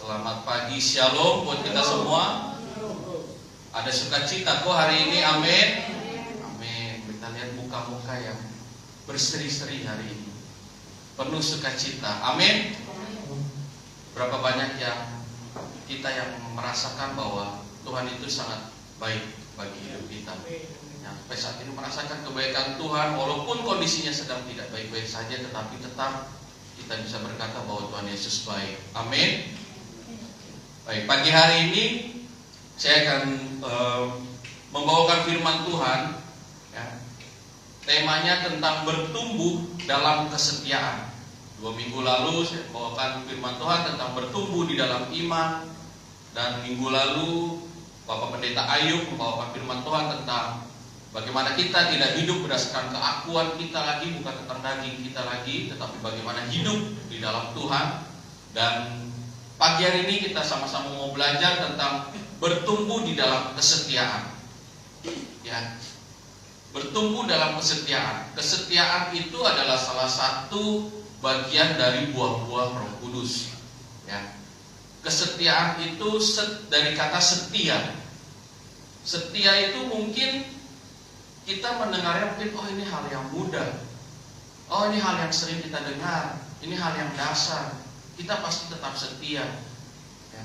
Selamat pagi, shalom buat kita semua. Ada sukacita kok hari ini, amin. Amin. Kita lihat muka-muka yang berseri-seri hari ini, penuh sukacita, amin. Berapa banyak yang kita yang merasakan bahwa Tuhan itu sangat baik bagi hidup kita. Yang sampai saat ini merasakan kebaikan Tuhan, walaupun kondisinya sedang tidak baik-baik saja, tetapi tetap kita bisa berkata bahwa Tuhan Yesus baik, amin. Baik, pagi hari ini saya akan membawakan firman Tuhan, ya. Temanya tentang bertumbuh dalam kesetiaan. 2 minggu lalu saya membawakan firman Tuhan tentang bertumbuh di dalam iman, dan minggu lalu Bapak Pendeta Ayub membawakan firman Tuhan tentang bagaimana kita tidak hidup berdasarkan keakuan kita lagi, bukan tentang daging kita lagi, tetapi bagaimana hidup di dalam Tuhan. Dan pagi hari ini kita sama-sama mau belajar tentang bertumbuh di dalam kesetiaan. Ya, bertumbuh dalam kesetiaan. Kesetiaan itu adalah salah satu bagian dari buah-buah Roh Kudus. Ya, kesetiaan itu dari kata setia. Setia itu mungkin kita mendengarnya mungkin, oh ini hal yang mudah, oh ini hal yang sering kita dengar, ini hal yang dasar, kita pasti tetap setia, ya.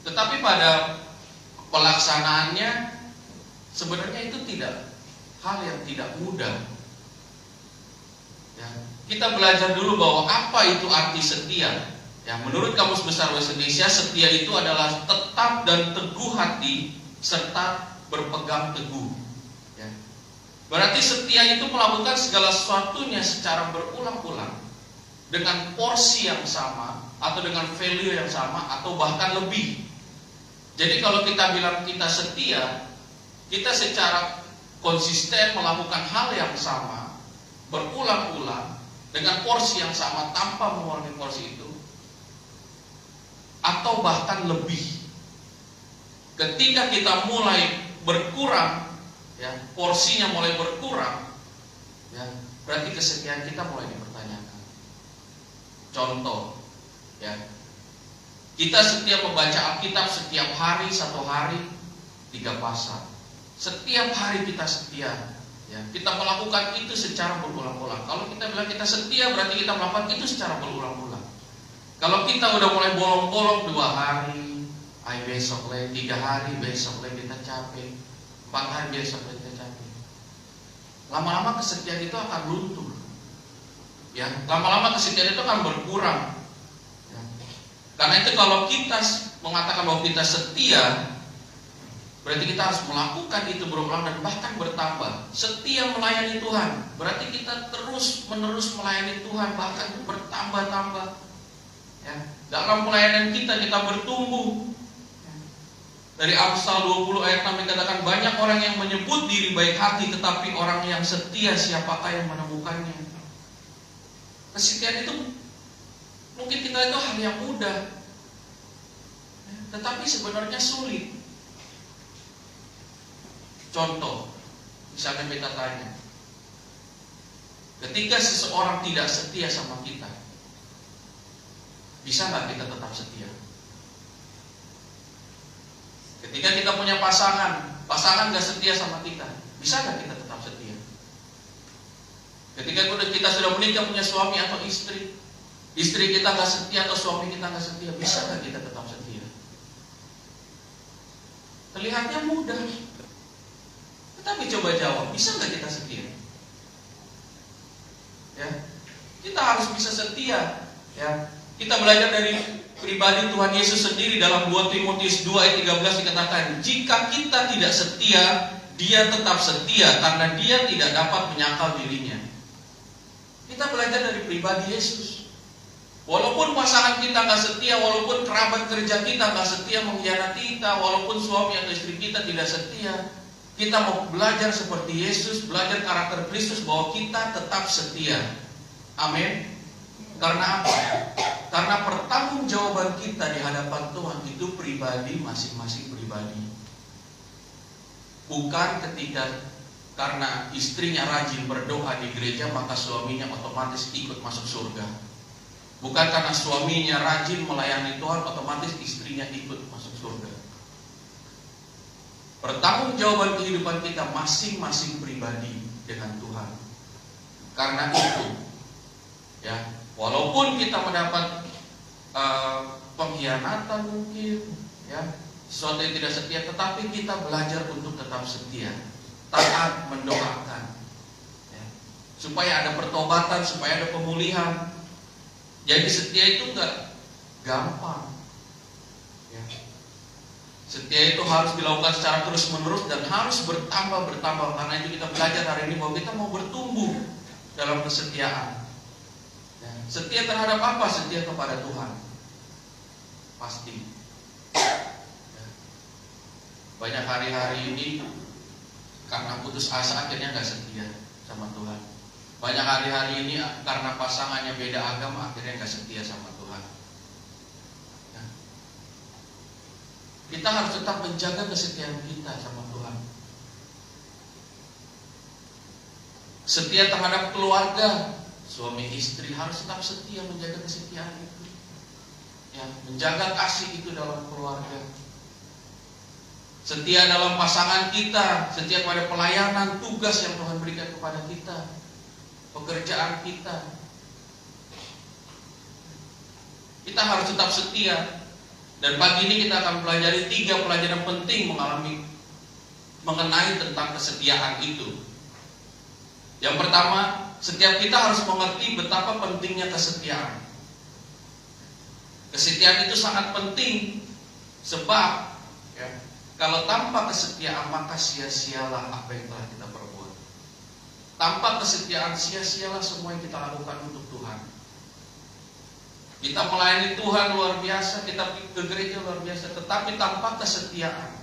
Tetapi pada pelaksanaannya sebenarnya itu tidak hal yang tidak mudah, ya. Kita belajar dulu bahwa apa itu arti setia, ya. Menurut Kamus Besar Bahasa Indonesia, setia itu adalah tetap dan teguh hati serta berpegang teguh, ya. Berarti setia itu melakukan segala sesuatunya secara berulang-ulang dengan porsi yang sama, atau dengan value yang sama, atau bahkan lebih. Jadi kalau kita bilang kita setia, kita secara konsisten melakukan hal yang sama berulang-ulang dengan porsi yang sama tanpa mengurangi porsi itu, atau bahkan lebih. Ketika kita mulai berkurang, ya, porsinya mulai berkurang, ya, berarti kesetiaan kita mulai dipertanyakan. Contoh, ya, kita setiap membaca Alkitab setiap hari, 1 hari 3 pasal. Setiap hari kita setia, ya, kita melakukan itu secara berulang-ulang. Kalau kita bilang kita setia, berarti kita melakukan itu secara berulang-ulang. Kalau kita udah mulai bolong-bolong 2 hari, besok lagi 3 hari, besok lagi kita capek, 4 hari besok lagi kita capek, lama-lama kesetiaan itu akan luntur, ya. Lama-lama kesetiaan itu akan berkurang, ya. Karena itu kalau kita mengatakan bahwa kita setia, berarti kita harus melakukan itu berulang dan bahkan bertambah. Setia melayani Tuhan, berarti kita terus menerus melayani Tuhan, bahkan bertambah-tambah, ya. Dalam pelayanan kita bertumbuh. Dari Amsal 20 ayat 6 dikatakan, banyak orang yang menyebut diri baik hati, tetapi orang yang setia siapakah yang menemukannya. Kesetiaan itu mungkin kita itu hal yang mudah, tetapi sebenarnya sulit. Contoh, misalnya kita tanya, ketika seseorang tidak setia sama kita, bisa nggak kita tetap setia? Ketika kita punya pasangan gak setia sama kita, bisa gak kita tetap setia? Ketika kita sudah menikah punya suami atau istri kita gak setia atau suami kita gak setia, bisa gak kita tetap setia? Terlihatnya mudah, tetapi coba jawab, bisa gak kita setia? Ya, kita harus bisa setia, ya. Kita belajar dari pribadi Tuhan Yesus sendiri. Dalam 2 Timotius 2 ayat 13 dikatakan, jika kita tidak setia, Dia tetap setia karena Dia tidak dapat menyangkal dirinya. Kita belajar dari pribadi Yesus. Walaupun pasangan kita gak setia, walaupun kerabat kerja kita gak setia, mengkhianati kita, walaupun suami atau istri kita tidak setia, kita mau belajar seperti Yesus, belajar karakter Kristus bahwa kita tetap setia. Amin. Karena apa? Karena pertanggungjawaban kita di hadapan Tuhan itu pribadi, masing-masing pribadi. Bukan ketika karena istrinya rajin berdoa di gereja maka suaminya otomatis ikut masuk surga. Bukan karena suaminya rajin melayani Tuhan otomatis istrinya ikut masuk surga. Pertanggungjawaban kehidupan kita masing-masing pribadi dengan Tuhan. Karena itu, ya, walaupun kita mendapat pengkhianatan mungkin, ya, sesuatu yang tidak setia, tetapi kita belajar untuk tetap setia, taat, mendoakan, ya, supaya ada pertobatan, supaya ada pemulihan. Jadi setia itu enggak gampang, ya. Setia itu harus dilakukan secara terus menerus dan harus bertambah. Karena itu kita belajar hari ini bahwa kita mau bertumbuh dalam kesetiaan, ya. Setia terhadap apa? Setia kepada Tuhan, pasti, ya. Banyak hari-hari ini karena putus asa akhirnya nggak setia sama Tuhan. Banyak hari-hari ini karena pasangannya beda agama akhirnya nggak setia sama Tuhan, ya. Kita harus tetap menjaga kesetiaan kita sama Tuhan. Setia terhadap keluarga, suami istri harus tetap setia, menjaga kesetiaan itu, ya, menjaga kasih itu dalam keluarga. Setia dalam pasangan kita, setia pada pelayanan tugas yang Tuhan berikan kepada kita, pekerjaan kita. Kita harus tetap setia. Dan pagi ini kita akan pelajari 3 pelajaran penting mengenai tentang kesetiaan itu. Yang pertama, setiap kita harus mengerti betapa pentingnya kesetiaan. Kesetiaan itu sangat penting sebab, ya, kalau tanpa kesetiaan maka sia-sialah apa yang telah kita perbuat. Tanpa kesetiaan sia-sialah semua yang kita lakukan untuk Tuhan. Kita melayani Tuhan luar biasa, kita ke gereja luar biasa, tetapi tanpa kesetiaan,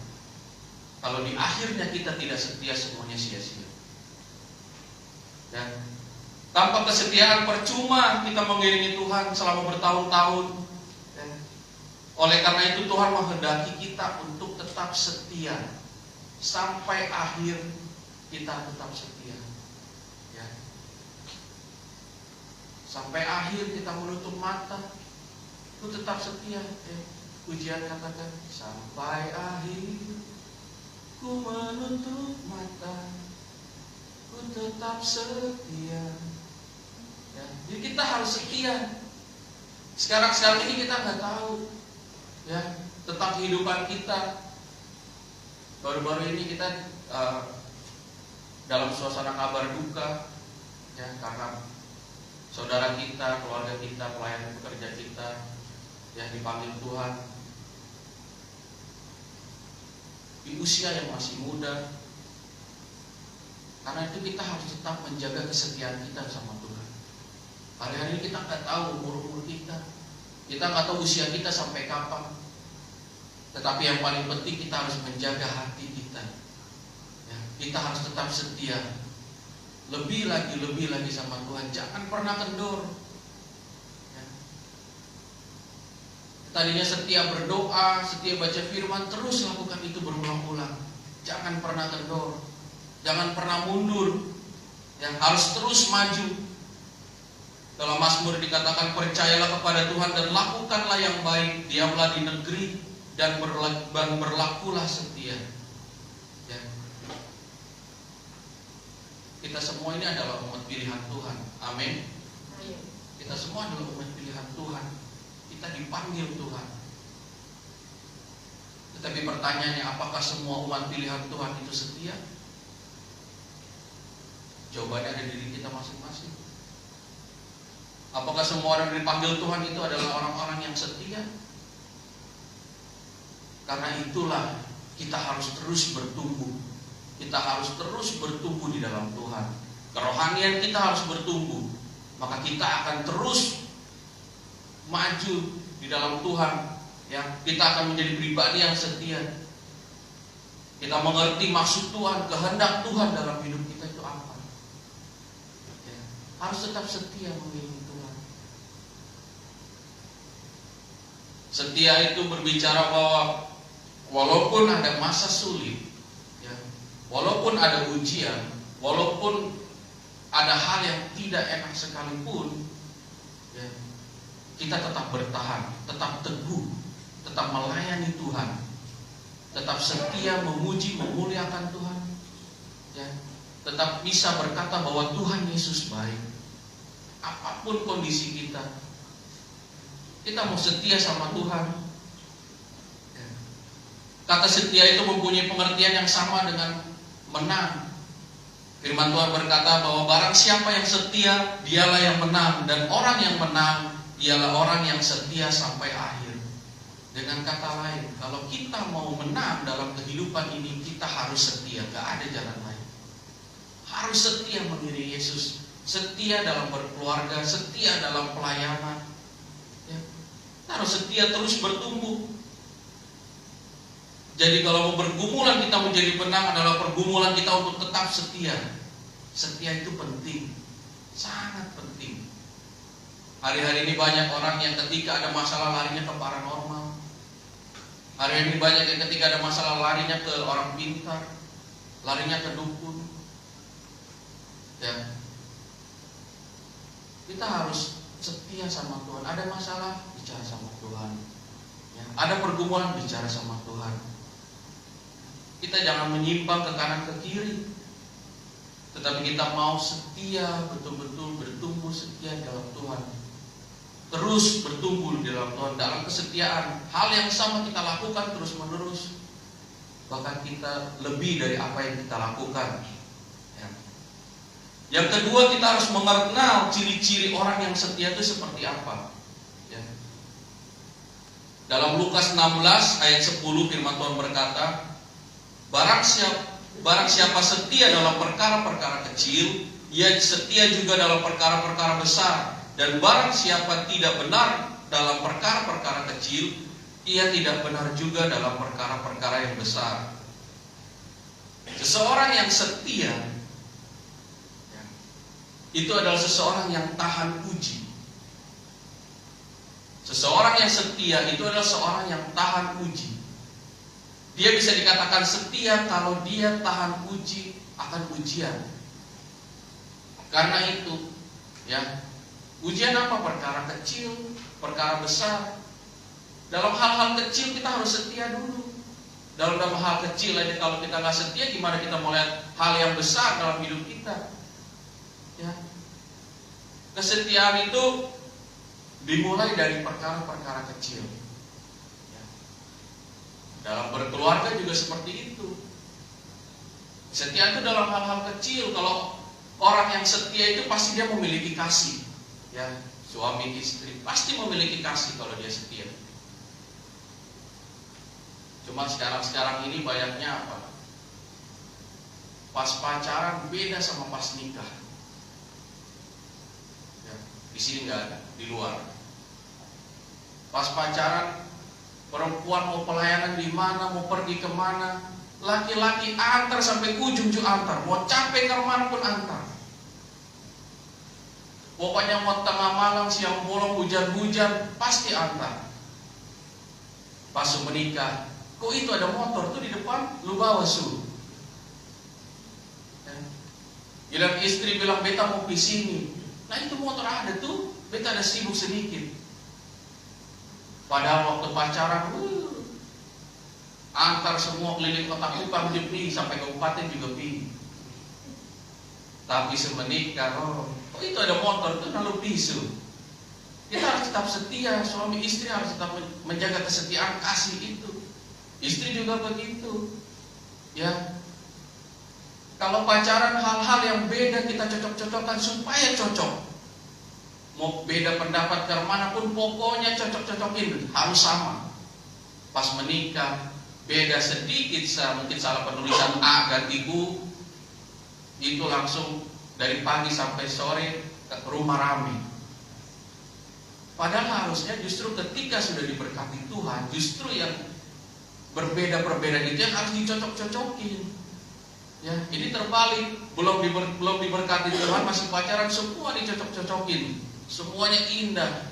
kalau di akhirnya kita tidak setia, semuanya sia-sia. Dan tanpa kesetiaan percuma kita mengiringi Tuhan selama bertahun-tahun. Dan oleh karena itu Tuhan menghendaki kita untuk tetap setia sampai akhir, kita tetap setia. Sampai akhir kita menutup mata, itu tetap setia, ya. Ujian katakan, sampai akhir ku menutup mata, ku tetap setia, ya. Jadi kita harus setia. Sekarang ini kita nggak tahu, ya, tentang kehidupan kita. Baru-baru ini kita dalam suasana kabar duka, ya, karena saudara kita, keluarga kita, pelayan pekerja kita yang dipanggil Tuhan di usia yang masih muda. Karena itu kita harus tetap menjaga kesetiaan kita sama Tuhan. Hari-hari ini kita nggak tahu umur kita nggak tahu usia kita sampai kapan. Tetapi yang paling penting kita harus menjaga hati kita, ya, kita harus tetap setia. Lebih lagi sama Tuhan. Jangan pernah kendor, ya. Tadinya setia berdoa, setia baca firman, terus lakukan itu berulang-ulang. Jangan pernah kendor, jangan pernah mundur, yang harus terus maju. Dalam Mazmur dikatakan, percayalah kepada Tuhan dan lakukanlah yang baik, diamlah di negeri dan berlakulah setia. Kita semua ini adalah umat pilihan Tuhan. Amin. Kita semua adalah umat pilihan Tuhan. Kita dipanggil Tuhan. Tetapi pertanyaannya, apakah semua umat pilihan Tuhan itu setia? Jawabannya ada di diri kita masing-masing. Apakah semua orang yang dipanggil Tuhan itu adalah orang-orang yang setia? Karena itulah kita harus terus bertumbuh. Kita harus terus bertumbuh di dalam Tuhan. Kerohanian kita harus bertumbuh. Maka kita akan terus maju di dalam Tuhan, ya. Kita akan menjadi pribadi yang setia. Kita mengerti maksud Tuhan, kehendak Tuhan dalam hidup kita itu apa, ya. Harus tetap setia mengiringi Tuhan. Setia itu berbicara bahwa walaupun ada masa sulit, walaupun ada ujian, walaupun ada hal yang tidak enak sekalipun, ya, kita tetap bertahan, tetap teguh, tetap melayani Tuhan, tetap setia memuji, memuliakan Tuhan, ya, tetap bisa berkata bahwa Tuhan Yesus baik. Apapun kondisi kita mau setia sama Tuhan. Ya. Kata setia itu mempunyai pengertian yang sama dengan menang. Firman Tuhan berkata bahwa barang siapa yang setia, dialah yang menang, dan orang yang menang ialah orang yang setia sampai akhir. Dengan kata lain, kalau kita mau menang dalam kehidupan ini, kita harus setia, gak ada jalan lain. Harus setia mengiringi Yesus, setia dalam berkeluarga, setia dalam pelayanan, ya. Kita harus setia terus bertumbuh. Jadi kalau mau bergumulan kita menjadi menang adalah pergumulan kita untuk tetap setia. Setia itu penting, sangat penting. Hari-hari ini banyak orang yang ketika ada masalah larinya ke paranormal. Hari ini banyak yang ketika ada masalah larinya ke orang pintar, larinya ke dukun. Ya. Kita harus setia sama Tuhan. Ada masalah, bicara sama Tuhan, ya. Ada pergumulan, bicara sama Tuhan. Kita jangan menyimpang ke kanan ke kiri, tetapi kita mau setia, betul-betul bertumbuh setia dalam Tuhan. Terus bertumbuh di dalam Tuhan, dalam kesetiaan. Hal yang sama kita lakukan terus menerus. Bahkan kita lebih dari apa yang kita lakukan, ya. Yang kedua, kita harus mengenal ciri-ciri orang yang setia itu seperti apa, ya. Dalam Lukas 16 ayat 10 firman Tuhan berkata, Barang siapa setia dalam perkara-perkara kecil, ia setia juga dalam perkara-perkara besar. Dan barang siapa tidak benar dalam perkara-perkara kecil, ia tidak benar juga dalam perkara-perkara yang besar. Seseorang yang setia, ya, itu adalah seseorang yang tahan uji. Seseorang yang setia itu adalah seorang yang tahan uji. Dia bisa dikatakan setia kalau dia tahan uji akan ujian. Karena itu, ya, ujian apa? Perkara kecil, perkara besar. Dalam hal-hal kecil kita harus setia dulu. Dalam hal kecil aja kalau kita nggak setia, gimana kita mau lihat hal yang besar dalam hidup kita? Ya. Kesetiaan itu dimulai dari perkara-perkara kecil. Dalam berkeluarga juga seperti itu. Setia itu dalam hal-hal kecil. Kalau orang yang setia itu pasti dia memiliki kasih, ya. Suami istri pasti memiliki kasih kalau dia setia. Cuma sekarang ini banyaknya apa? Pas pacaran beda sama pas nikah, ya. Di sini nggak ada, di luar. Pas pacaran, perempuan mau pelayanan di mana, mau pergi kemana, laki-laki antar sampai ujung antar, mau capek ke mana pun antar. Pokoknya mau tengah malam, siang bolong, hujan-hujan, pasti antar. Pas menikah, kok itu ada motor tuh di depan, lu bawa su. Bilang istri bilang beta mau pergi sini, nah itu motor ada tuh, beta ada sibuk sedikit. Padahal waktu pacaran, antar semua keliling kota Kupang dia pergi, sampai kabupaten juga pergi. Tapi semenikah, kok itu ada motor itu lalu bisu. Kita harus tetap setia, suami istri harus tetap menjaga kesetiaan kasih itu. Istri juga begitu, ya. Kalau pacaran hal-hal yang beda kita cocok-cocokkan supaya cocok. Mau beda pendapat ke mana pun pokoknya cocok-cocokin harus sama. Pas menikah beda sedikit, mungkin salah penulisan A ganti U, itu langsung dari pagi sampai sore ke rumah rame. Padahal harusnya justru ketika sudah diberkati Tuhan, justru yang berbeda-berbeda itu yang harus dicocok-cocokin. Ya, ini terbalik, belum diberkati Tuhan masih pacaran semua dicocok-cocokin. Semuanya indah.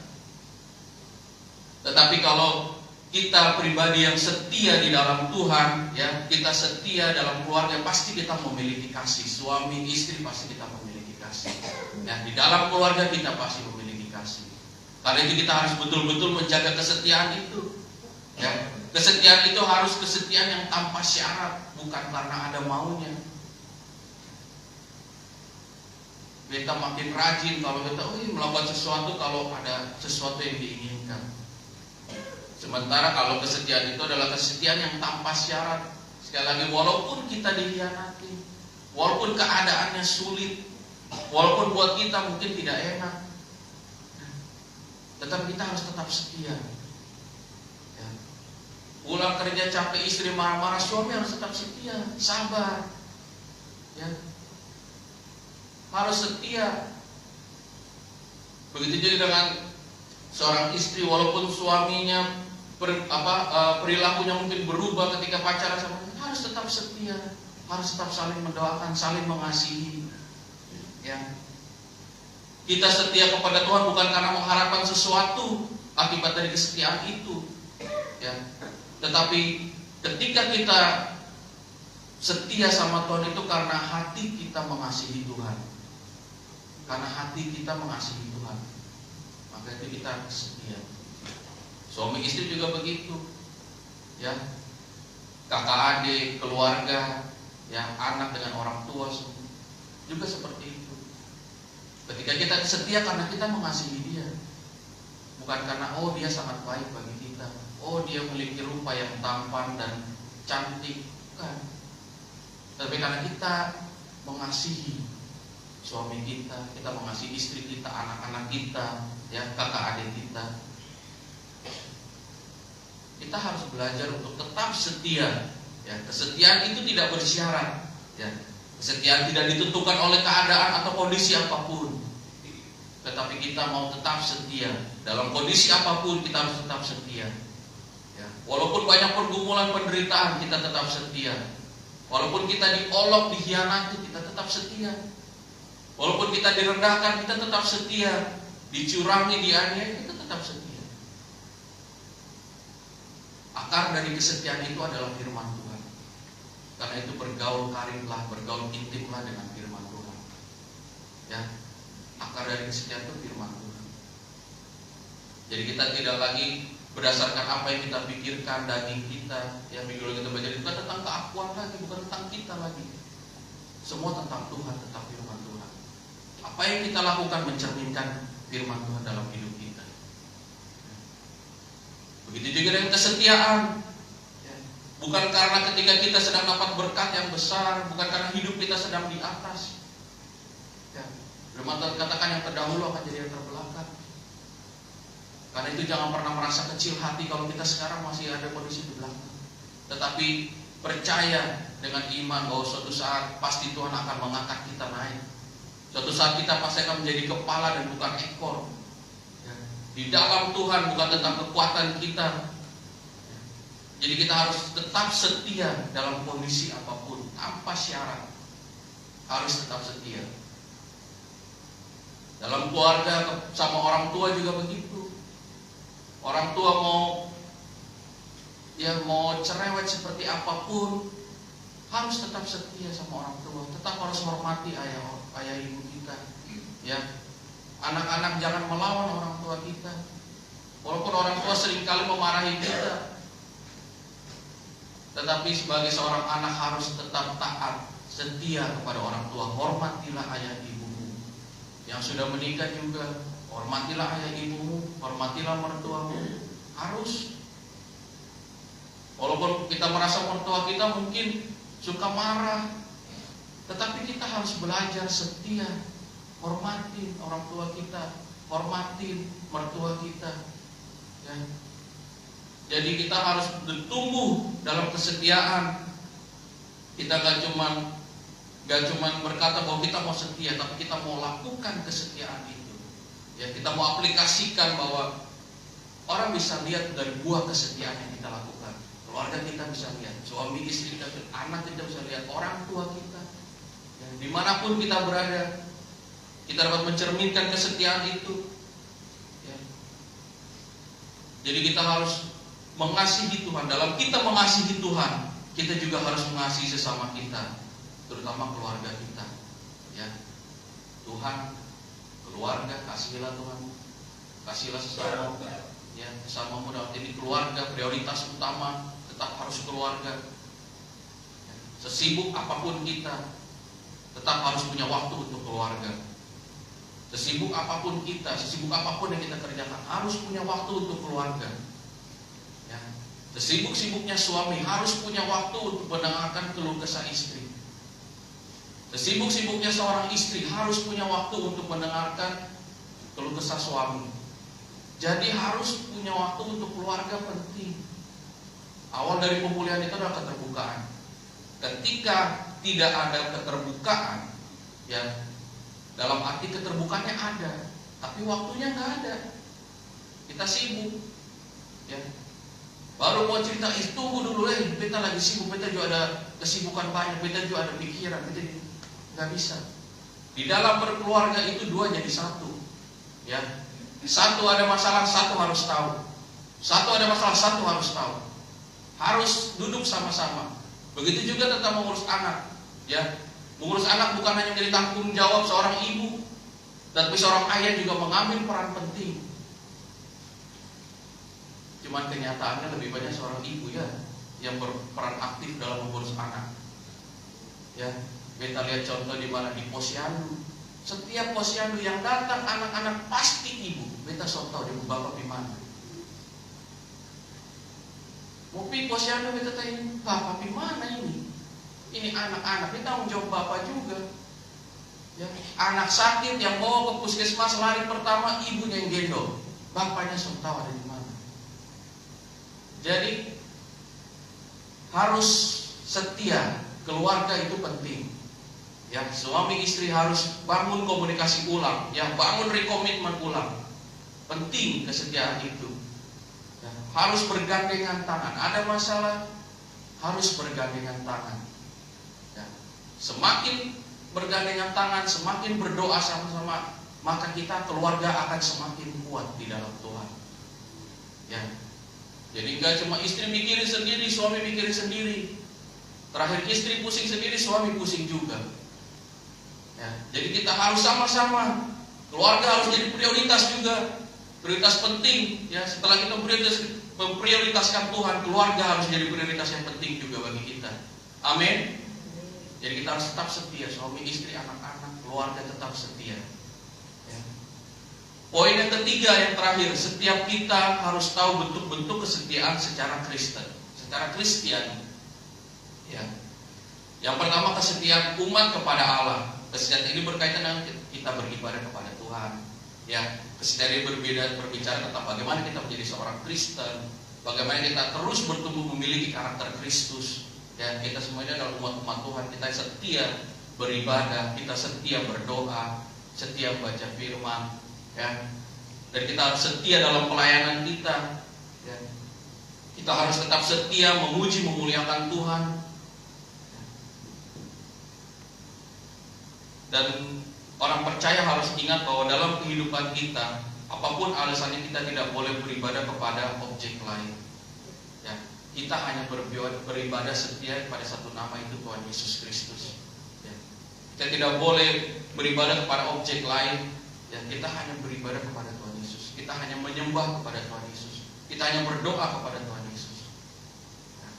Tetapi kalau kita pribadi yang setia di dalam Tuhan, ya, kita setia dalam keluarga, pasti kita memiliki kasih. Suami istri pasti kita memiliki kasih. Ya, di dalam keluarga kita pasti memiliki kasih. Karena itu kita harus betul-betul menjaga kesetiaan itu. Ya, kesetiaan itu harus kesetiaan yang tanpa syarat, bukan karena ada maunya. Kita makin rajin kalau kita melakukan sesuatu kalau ada sesuatu yang diinginkan. Sementara kalau kesetiaan itu adalah kesetiaan yang tanpa syarat. Sekali lagi, walaupun kita dikhianati, walaupun keadaannya sulit, walaupun buat kita mungkin tidak enak, tetap kita harus tetap setia. Ya. Pulang kerja capek, istri marah-marah, suami harus tetap setia, sabar. Ya. Harus setia. Begitu juga dengan seorang istri, walaupun suaminya perilakunya mungkin berubah ketika pacaran sama dia, harus tetap setia, harus tetap saling mendoakan, saling mengasihi. Ya. Kita setia kepada Tuhan bukan karena mengharapkan sesuatu akibat dari kesetiaan itu, ya. Tetapi ketika kita setia sama Tuhan itu karena hati kita mengasihi Tuhan. Karena hati kita mengasihi Tuhan, maka itu kita setia. Suami istri juga begitu, ya. Kakak adik, keluarga, ya, anak dengan orang tua juga seperti itu. Ketika kita setia karena kita mengasihi dia, bukan karena dia sangat baik bagi kita, dia memiliki rupa yang tampan dan cantik, bukan. Tapi karena kita mengasihi suami kita, kita mengasihi istri kita, anak-anak kita, ya, kakak adik kita. Kita harus belajar untuk tetap setia. Ya, kesetiaan itu tidak bersyarat. Ya, kesetiaan tidak ditentukan oleh keadaan atau kondisi apapun. Tetapi kita mau tetap setia dalam kondisi apapun, kita harus tetap setia. Ya, walaupun banyak pergumulan, penderitaan, kita tetap setia. Walaupun kita diolok, dikhianati, kita tetap setia. Walaupun kita direndahkan, kita tetap setia. Dicurangi, dianiaya, kita tetap setia. Akar dari kesetiaan itu adalah firman Tuhan. Karena itu bergaul kariblah, bergaul intimlah dengan firman Tuhan. Ya, akar dari kesetiaan itu firman Tuhan. Jadi kita tidak lagi berdasarkan apa yang kita pikirkan, daging kita. Ya, minggu lalu kita baca bukan tentang keakuan lagi, bukan tentang kita lagi. Semua tentang Tuhan, tentang firman Tuhan. Apa yang kita lakukan mencerminkan firman Tuhan dalam hidup kita. Begitu juga dengan kesetiaan. Bukan karena ketika kita sedang dapat berkat yang besar, bukan karena hidup kita sedang di atas. Firman Tuhan katakan yang terdahulu akan jadi yang terbelakang. Karena itu jangan pernah merasa kecil hati kalau kita sekarang masih ada kondisi di belakang. Tetapi percaya dengan iman bahwa suatu saat pasti Tuhan akan mengangkat kita naik. Suatu saat kita pasti akan menjadi kepala dan bukan ekor. Di dalam Tuhan, bukan tentang kekuatan kita. Jadi kita harus tetap setia dalam kondisi apapun, tanpa syarat. Harus tetap setia. Dalam keluarga sama orang tua juga begitu. Orang tua mau cerewet seperti apapun, harus tetap setia sama orang tua. Tetap harus hormati ayah ibu kita. Ya. Anak-anak jangan melawan orang tua kita. Walaupun orang tua seringkali memarahi kita, tetapi sebagai seorang anak harus tetap taat, setia kepada orang tua. Hormatilah ayah ibumu. Yang sudah menikah juga, hormatilah ayah ibumu, hormatilah mertuamu. Harus. Walaupun kita merasa mertua kita mungkin suka marah, tetapi kita harus belajar setia. Hormatin orang tua kita, hormatin mertua kita. Ya. Jadi kita harus bertumbuh dalam kesetiaan. Kita gak cuman berkata bahwa kita mau setia, tapi kita mau lakukan kesetiaan itu. Ya, kita mau aplikasikan bahwa orang bisa lihat dari buah kesetiaan yang kita lakukan. Keluarga kita bisa lihat, suami istri kita, anak kita bisa lihat, orang tua kita. Ya, dimanapun kita berada, kita dapat mencerminkan kesetiaan itu. Ya. Jadi kita harus mengasihi Tuhan. Dalam kita mengasihi Tuhan, kita juga harus mengasihi sesama kita, terutama keluarga kita. Ya. Tuhan, keluarga, kasihilah Tuhan. Kasihlah sesama, ya, sesamamu dalam ini keluarga, prioritas utama tetap harus keluarga. Sesibuk apapun kita, tetap harus punya waktu untuk keluarga. Sesibuk apapun kita, sesibuk apapun yang kita kerjakan, harus punya waktu untuk keluarga. Ya. Sesibuk-sibuknya suami harus punya waktu untuk mendengarkan keluh kesah istri. Sesibuk-sibuknya seorang istri harus punya waktu untuk mendengarkan keluh kesah suami. Jadi harus punya waktu untuk keluarga penting. Awal dari pemulihan itu adalah keterbukaan. Ketika tidak ada keterbukaan, ya, dalam arti keterbukaannya ada, tapi waktunya nggak ada. Kita sibuk, ya. Baru mau cerita, tunggu dulu, kita lagi sibuk, kita juga ada kesibukan banyak, kita juga ada pikiran, kita nggak bisa. Di dalam berkeluarga itu dua jadi satu, ya. Satu ada masalah, satu harus tahu. Satu ada masalah, satu harus tahu. Harus duduk sama-sama. Begitu juga tentang mengurus anak, ya. Mengurus anak bukan hanya menjadi tanggung jawab seorang ibu, tapi seorang ayah juga mengambil peran penting. Cuman kenyataannya lebih banyak seorang ibu, ya, yang berperan aktif dalam mengurus anak. Ya, kita lihat contoh di mana di posyandu. Setiap posyandu yang datang anak-anak pasti ibu. Kita tahu di bapak di mana. Mau pi posyandu kita tanya, bapak di mana ini? Ini anak-anak, ini tanggung jawab bapak juga. Ya, anak sakit yang bawa ke puskesmas lari pertama ibunya yang gendong. Bapaknya sudah tahu ada di mana. Jadi harus setia, keluarga itu penting. Ya, suami istri harus bangun komunikasi ulang, ya, bangun rekomitmen ulang. Penting kesetiaan itu. Ya, harus bergandengan tangan. Ada masalah, harus bergandengan tangan. Ya, semakin bergandengan tangan, semakin berdoa sama-sama, maka kita keluarga akan semakin kuat di dalam Tuhan. Ya, jadi enggak cuma istri mikirin sendiri, suami mikirin sendiri. Terakhir istri pusing sendiri, suami pusing juga. Ya, jadi kita harus sama-sama. Keluarga harus jadi prioritas juga. Prioritas penting, ya. Setelah kita memprioritaskan Tuhan, keluarga harus jadi prioritas yang penting juga bagi kita. Amin. Jadi kita harus tetap setia, suami, istri, anak-anak, keluarga tetap setia. Ya. Poin yang ketiga, yang terakhir, setiap kita harus tahu bentuk-bentuk kesetiaan secara Kristen, secara Kristiani. Ya. Yang pertama, kesetiaan umat kepada Allah. Kesetiaan ini berkaitan dengan kita beribadah kepada Tuhan. Ya, kesetiaan ini berbicara tentang bagaimana kita menjadi seorang Kristen, bagaimana kita terus bertumbuh memiliki karakter Kristus. Ya, kita semuanya adalah umat-umat Tuhan. Kita setia beribadah, kita setia berdoa, setia baca firman, ya. Dan kita harus setia dalam pelayanan kita. Ya. Kita harus tetap setia memuji, memuliakan Tuhan. Dan orang percaya harus ingat bahwa dalam kehidupan kita, apapun alasannya, kita tidak boleh beribadah kepada objek lain. Ya, kita hanya beribadah setia kepada satu nama, itu Tuhan Yesus Kristus. Ya, kita tidak boleh beribadah kepada objek lain. Ya, kita hanya beribadah kepada Tuhan Yesus. Kita hanya menyembah kepada Tuhan Yesus. Kita hanya berdoa kepada Tuhan Yesus. Ya,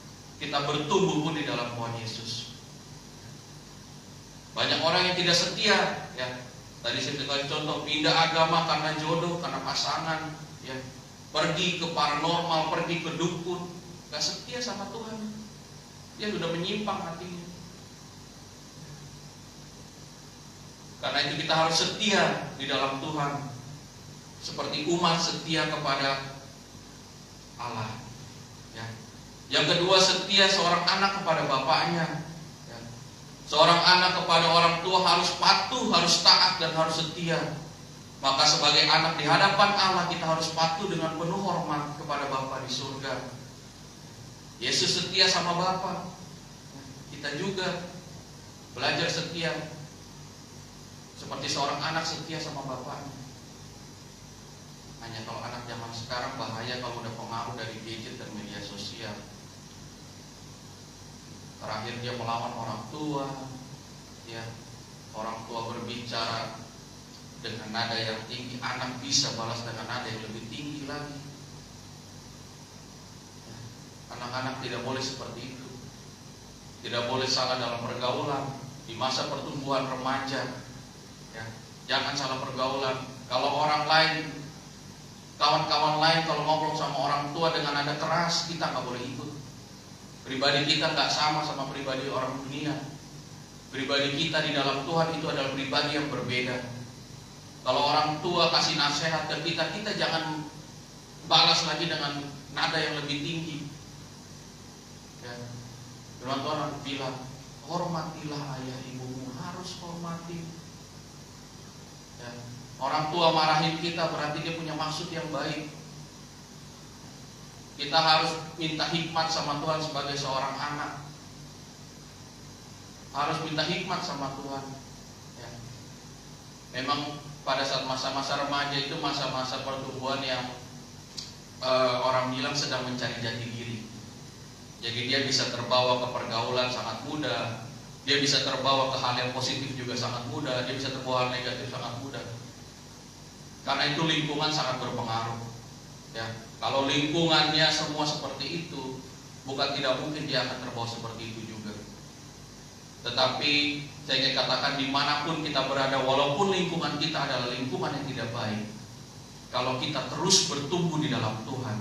kita bertumbuh pun di dalam Tuhan Yesus. Banyak orang yang tidak setia, ya. Tadi saya kasih contoh, pindah agama karena jodoh, karena pasangan, ya. Pergi ke paranormal, pergi ke dukun, gak setia sama Tuhan. Dia sudah menyimpang hatinya. Karena itu kita harus setia di dalam Tuhan, seperti umat setia kepada Allah. Ya. Yang kedua, setia seorang anak kepada bapaknya. Seorang anak kepada orang tua harus patuh, harus taat, dan harus setia. Maka sebagai anak di hadapan Allah, kita harus patuh dengan penuh hormat kepada Bapa di surga. Yesus setia sama Bapa. Kita juga belajar setia, seperti seorang anak setia sama bapaknya. Hanya kalau anak zaman sekarang bahaya kalau udah pengaruh dari gadget dan media sosial. Terakhir dia melawan orang tua, ya, orang tua berbicara dengan nada yang tinggi, anak bisa balas dengan nada yang lebih tinggi lagi. Anak-anak tidak boleh seperti itu. Tidak boleh salah dalam pergaulan di masa pertumbuhan remaja. Ya, jangan salah pergaulan. Kalau orang lain, kawan-kawan lain kalau ngobrol sama orang tua dengan nada keras, kita nggak boleh ikut. Pribadi kita nggak sama pribadi orang dunia. Pribadi kita di dalam Tuhan itu adalah pribadi yang berbeda. Kalau orang tua kasih nasihat ke kita, kita jangan balas lagi dengan nada yang lebih tinggi. Ya. Firman Tuhan bilang, hormatilah ayah ibumu, harus hormati. Ya. Orang tua marahin kita berarti dia punya maksud yang baik. Kita harus minta hikmat sama Tuhan sebagai seorang anak. Harus minta hikmat sama Tuhan. Ya. Memang pada saat masa-masa remaja itu masa-masa pertumbuhan yang orang bilang sedang mencari jati diri. Jadi dia bisa terbawa ke pergaulan sangat mudah. Dia bisa terbawa ke hal yang positif juga sangat mudah. Dia bisa terbawa hal negatif sangat mudah. Karena itu lingkungan sangat berpengaruh. Ya. Kalau lingkungannya semua seperti itu, bukan tidak mungkin dia akan terbawa seperti itu juga. Tetapi saya ingin katakan dimanapun kita berada, walaupun lingkungan kita adalah lingkungan yang tidak baik, kalau kita terus bertumbuh di dalam Tuhan,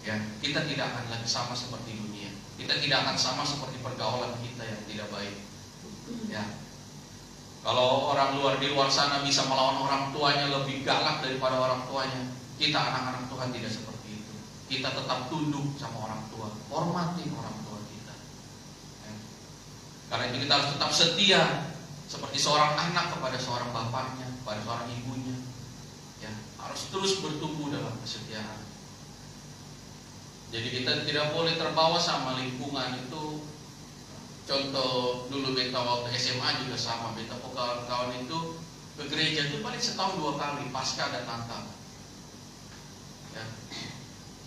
ya, kita tidak akan lagi sama seperti dunia. Kita tidak akan sama seperti pergaulan kita yang tidak baik. Ya. Kalau orang luar di luar sana bisa melawan orang tuanya lebih galak daripada orang tuanya, kita anak-anak Tuhan tidak seperti itu. Kita tetap tunduk sama orang tua, hormati orang tua kita. Ya. Karena itu kita harus tetap setia seperti seorang anak kepada seorang bapaknya, kepada seorang ibunya. Ya, harus terus bertumbuh dalam kesetiaan. Jadi kita tidak boleh terbawa sama lingkungan itu. Contoh dulu beta waktu SMA juga sama, beta kawan-kawan itu ke gereja itu paling setahun 2 kali, pasca dan Natal. Ya.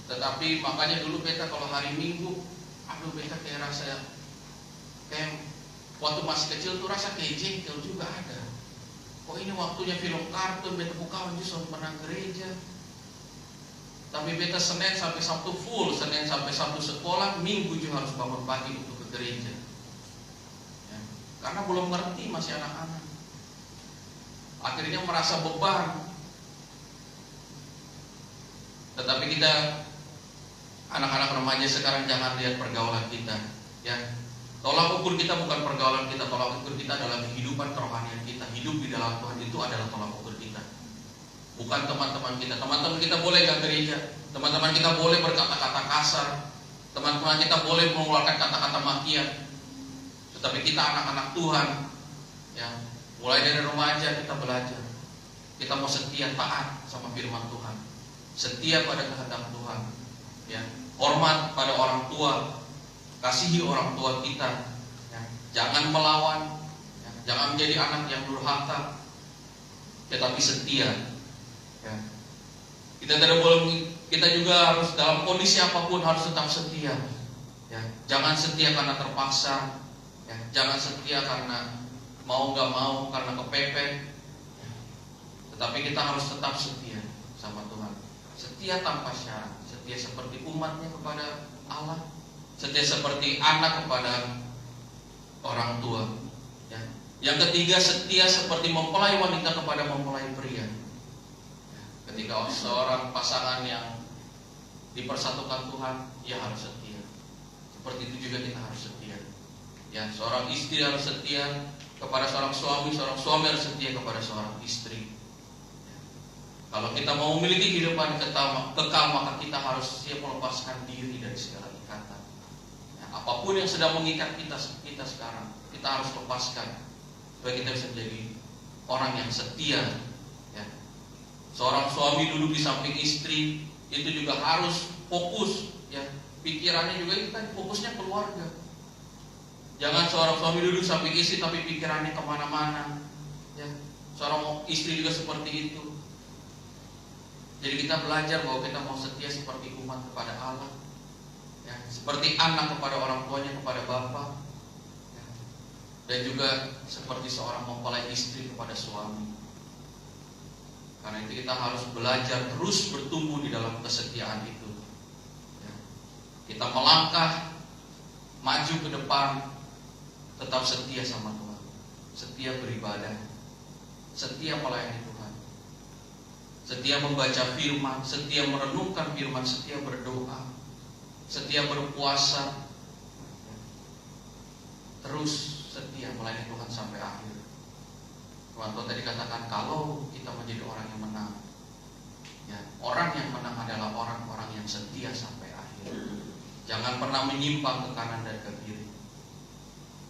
Tetapi makanya dulu beta kalau hari Minggu, aduh beta kayak rasa kayak waktu masih kecil tuh rasa kayak jengkel juga ada. Kok ini waktunya film kartun, beta kawan justru pernah gereja. Tapi beta Senin sampai Sabtu full, Senin sampai Sabtu sekolah, Minggu juga harus bangun pagi untuk ke gereja. Ya. Karena belum ngerti, masih anak-anak. Akhirnya merasa beban. Tetapi kita anak-anak remaja sekarang jangan lihat pergaulan kita, ya. Tolak ukur kita bukan pergaulan kita, tolak ukur kita adalah kehidupan kerohanian kita. Hidup di dalam Tuhan itu adalah tolak ukur kita. Bukan teman-teman kita. Teman-teman kita boleh gak gereja, teman-teman kita boleh berkata-kata kasar, teman-teman kita boleh mengeluarkan kata-kata makian. Tetapi kita anak-anak Tuhan, ya, mulai dari remaja kita belajar. Kita mau setia taat sama firman Tuhan, setia pada kehendak Tuhan, ya, hormat pada orang tua, kasihi orang tua kita, ya, jangan melawan, ya, jangan menjadi anak yang durhaka, tetapi setia. Ya. Kita tidak boleh, kita juga harus dalam kondisi apapun harus tetap setia. Ya. Jangan setia karena terpaksa, ya. Jangan setia karena mau nggak mau, karena kepepet. Ya. Tetapi kita harus tetap setia sama Tuhan. Setia tanpa syarat, setia seperti umatnya kepada Allah, setia seperti anak kepada orang tua. Ya. Yang ketiga, setia seperti mempelai wanita kepada mempelai pria. Ketika seorang pasangan yang dipersatukan Tuhan, ia harus setia. Seperti itu juga kita harus setia. Ya, seorang istri harus setia kepada seorang suami harus setia kepada seorang istri. Ya. Kalau kita mau memiliki kehidupan kekal, maka kita harus siap melepaskan diri dari segala ikatan. Ya, apapun yang sedang mengikat kita sekarang, kita harus lepaskan supaya kita bisa menjadi orang yang setia. Seorang suami duduk di samping istri itu juga harus fokus, ya, pikirannya juga kita fokusnya keluarga. Jangan seorang suami duduk samping istri tapi pikirannya kemana-mana, ya. Seorang istri juga seperti itu. Jadi kita belajar bahwa kita mau setia seperti umat kepada Allah, ya, seperti anak kepada orang tuanya, kepada bapak, ya. Dan juga seperti seorang mempelai istri kepada suami. Karena itu kita harus belajar terus bertumbuh di dalam kesetiaan itu. Ya. Kita melangkah maju ke depan, tetap setia sama Tuhan, setia beribadah, setia melayani Tuhan, setia membaca firman, setia merenungkan firman, setia berdoa, setia berpuasa, terus setia melayani Tuhan sampai akhir. Tuhan tadi katakan, kalau kita menjadi orang yang menang, ya, orang yang menang adalah orang-orang yang setia sampai akhir. Jangan pernah menyimpang ke kanan dan ke kiri,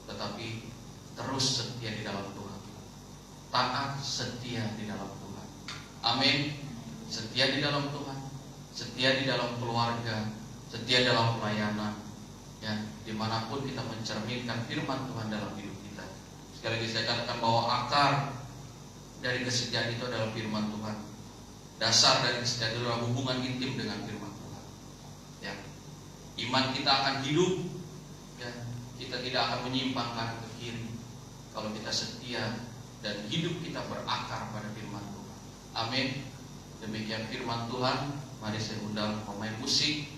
tetapi terus setia di dalam Tuhan, taat setia di dalam Tuhan. Amin. Setia di dalam Tuhan, setia di dalam keluarga, setia dalam pelayanan, ya, dimanapun kita mencerminkan firman Tuhan dalam hidup kita. Sekali lagi saya katakan bahwa akar dari kesetiaan itu adalah firman Tuhan. Dasar dari kesetiaan itu adalah hubungan intim dengan firman Tuhan. Ya, iman kita akan hidup. Ya, kita tidak akan menyimpang kanan ke kiri kalau kita setia dan hidup kita berakar pada firman Tuhan. Amin. Demikian firman Tuhan. Mari saya undang pemain musik